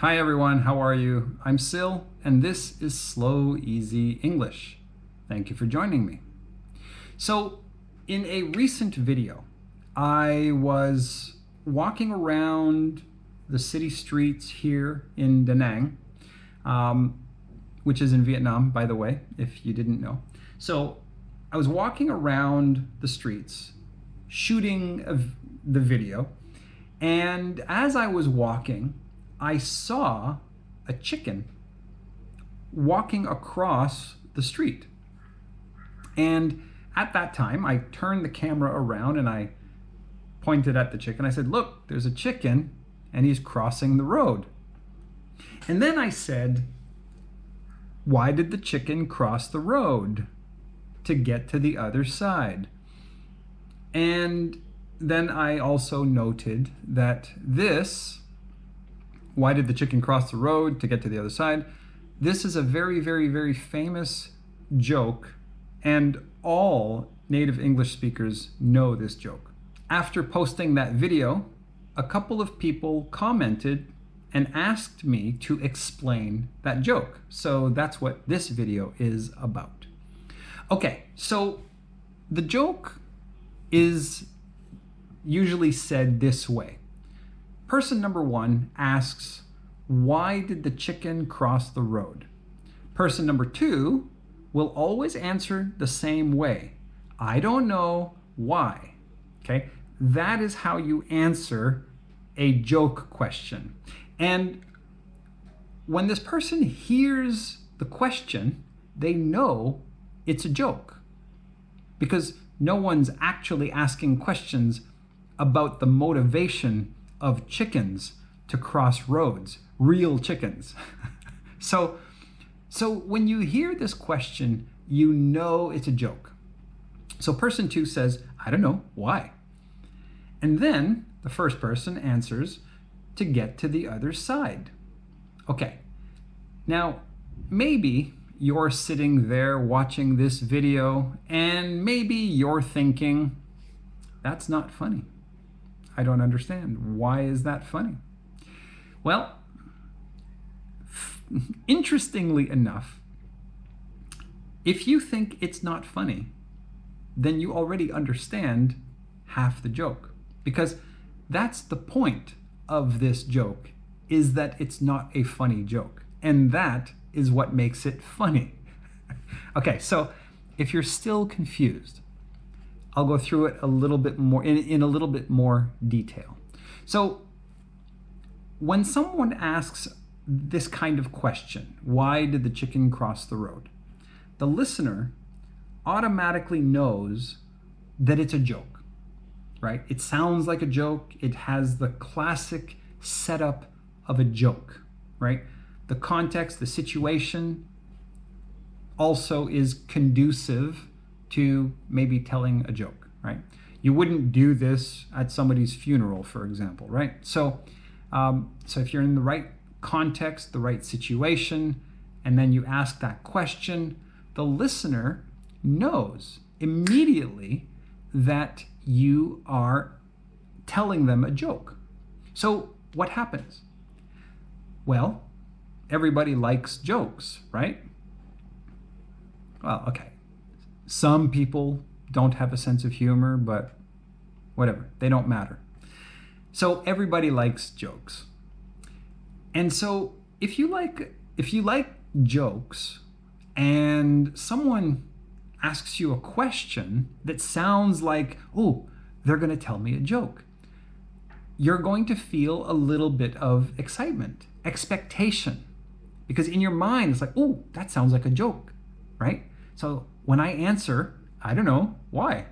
Hi everyone, how are you? I'm Sil, and this is Slow Easy English. Thank you for joining me. So, in a recent video, I was walking around the city streets here in Da Nang, which is in Vietnam, by the way, if you didn't know. So, I was walking around the streets, shooting the video, and as I was walking, I saw a chicken walking across the street. And at that time, I turned the camera around and I pointed at the chicken. I said, "Look, there's a chicken and he's crossing the road." And then I said, "Why did the chicken cross the road? To get to the other side." And then I also noted that why did the chicken cross the road to get to the other side? This is a very, very, very famous joke, and all native English speakers know this joke. After posting that video, a couple of people commented and asked me to explain that joke. So that's what this video is about. Okay, so the joke is usually said this way. Person number one asks, "Why did the chicken cross the road?" Person number two will always answer the same way. "I don't know why." Okay, that is how you answer a joke question. And when this person hears the question, they know it's a joke because no one's actually asking questions about the motivation of chickens to cross roads, real chickens. So when you hear this question, you know it's a joke. So person two says, "I don't know why." And then the first person answers, "To get to the other side." Okay, now maybe you're sitting there watching this video and maybe you're thinking, "That's not funny. I don't understand. Why is that funny?" Well, interestingly enough, if you think it's not funny, then you already understand half the joke, because that's the point of this joke, is that it's not a funny joke, and that is what makes it funny. Okay, so if you're still confused, I'll go through it a little bit more in a little bit more detail. So when someone asks this kind of question, "Why did the chicken cross the road?" the listener automatically knows that it's a joke, right? It sounds like a joke. It has the classic setup of a joke, right? The context, the situation also is conducive to maybe telling a joke, right? You wouldn't do this at somebody's funeral, for example, right? So if you're in the right context, the right situation, and then you ask that question, the listener knows immediately that you are telling them a joke. So what happens? Well, everybody likes jokes, right? Well, okay. Some people don't have a sense of humor, but whatever, they don't matter. So everybody likes jokes. And so if you like jokes and someone asks you a question that sounds like, "Oh, they're going to tell me a joke," you're going to feel a little bit of excitement, expectation, because in your mind it's like, "Oh, that sounds like a joke," right? So when I answer, "I don't know why,"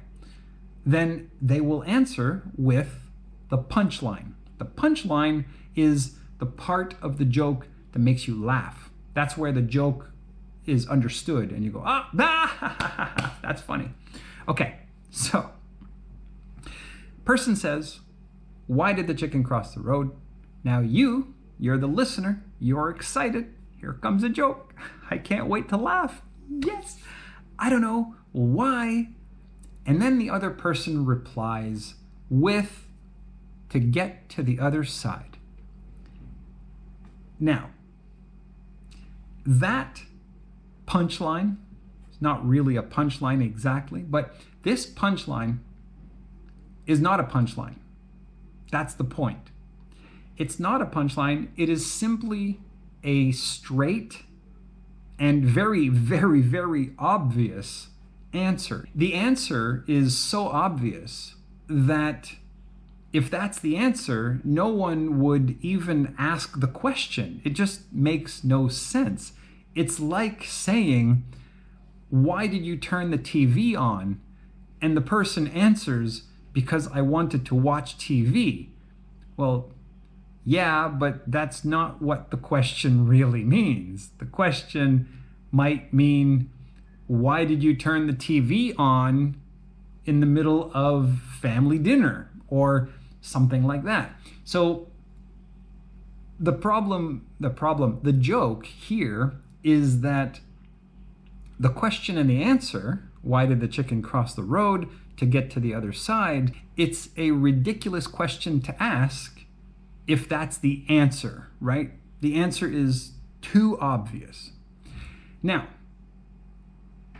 then they will answer with the punchline. The punchline is the part of the joke that makes you laugh. That's where the joke is understood and you go, "Ah, that's funny." Okay, so person says, "Why did the chicken cross the road?" Now you're the listener, you're excited. Here comes a joke. I can't wait to laugh. Yes, I don't know why. And then the other person replies with, "To get to the other side." Now, that punchline, it's not really a punchline exactly, but this punchline is not a punchline. That's the point. It's not a punchline. It is simply a straight and very, very, very obvious answer. The answer is so obvious that if that's the answer, no one would even ask the question. It just makes no sense. It's like saying, why did you turn the TV on? And the person answers, because I wanted to watch TV. Well, yeah, but that's not what the question really means. The question might mean, why did you turn the TV on in the middle of family dinner? Or something like that. So the joke here is that the question and the answer, why did the chicken cross the road to get to the other side? It's a ridiculous question to ask if that's the answer, right? The answer is too obvious. Now,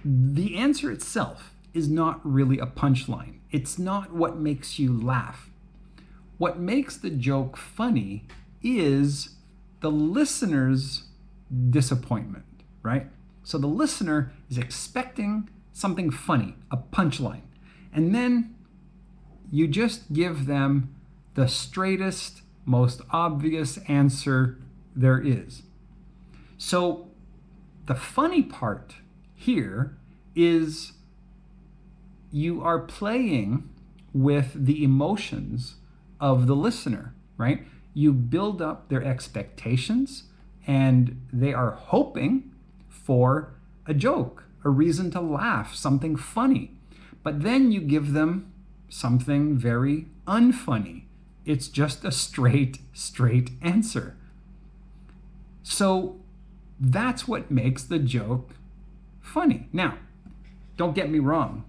the answer itself is not really a punchline. It's not what makes you laugh. What makes the joke funny is the listener's disappointment, right? So the listener is expecting something funny, a punchline, and then you just give them the straightest, most obvious answer there is. So the funny part here is you are playing with the emotions of the listener, right? You build up their expectations and they are hoping for a joke, a reason to laugh, something funny. But then you give them something very unfunny. It's just a straight answer. So that's what makes the joke funny. Now, don't get me wrong.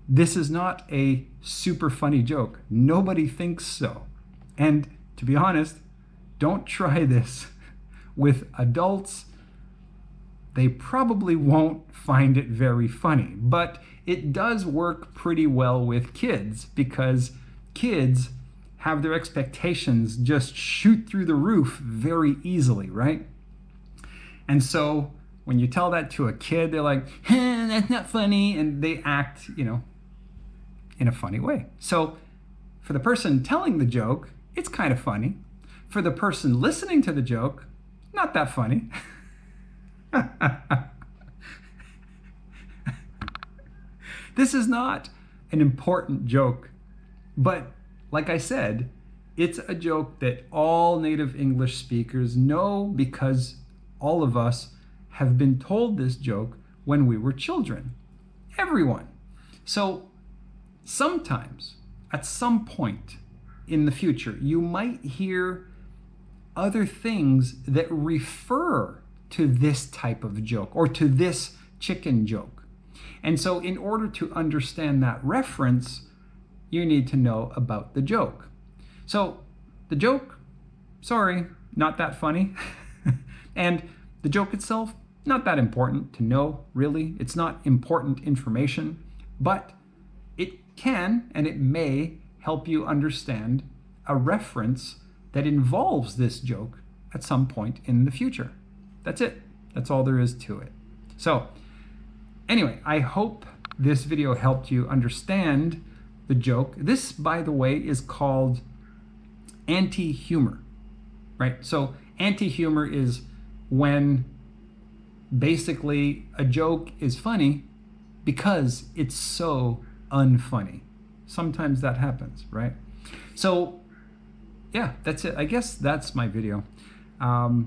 This is not a super funny joke. Nobody thinks so. And to be honest, don't try this with adults. They probably won't find it very funny, but it does work pretty well with kids because kids have their expectations just shoot through the roof very easily, right? And so when you tell that to a kid, they're like, that's not funny, and they act, in a funny way. So for the person telling the joke, it's kind of funny. For the person listening to the joke, not that funny. This is not an important joke, but like I said, it's a joke that all native English speakers know because all of us have been told this joke when we were children. Everyone. So sometimes, at some point in the future, you might hear other things that refer to this type of joke or to this chicken joke. And so in order to understand that reference, you need to know about the joke. So the joke, sorry, not that funny. And the joke itself, not that important to know, really. It's not important information, but it can and it may help you understand a reference that involves this joke at some point in the future. That's it. That's all there is to it. So anyway, I hope this video helped you understand the joke. This, by the way, is called anti-humor, right? So anti-humor is when basically a joke is funny because it's so unfunny. Sometimes that happens, right? So yeah, that's it. I guess that's my video. Now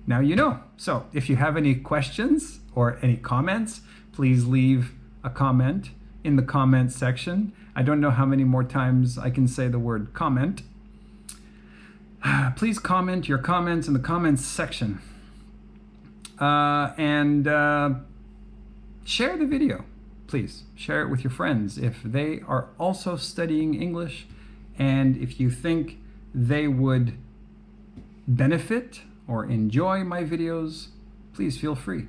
you know. So if you have any questions or any comments, please leave a comment in the comments section. I don't know how many more times I can say the word comment. Please comment your comments in the comments section. And share the video. Please share it with your friends if they are also studying English and if you think they would benefit or enjoy my videos, please feel free.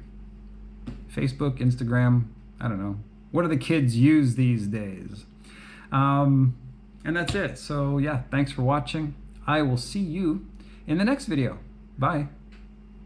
Facebook, Instagram, I don't know. What do the kids use these days? And that's it. So yeah, thanks for watching. I will see you in the next video. Bye.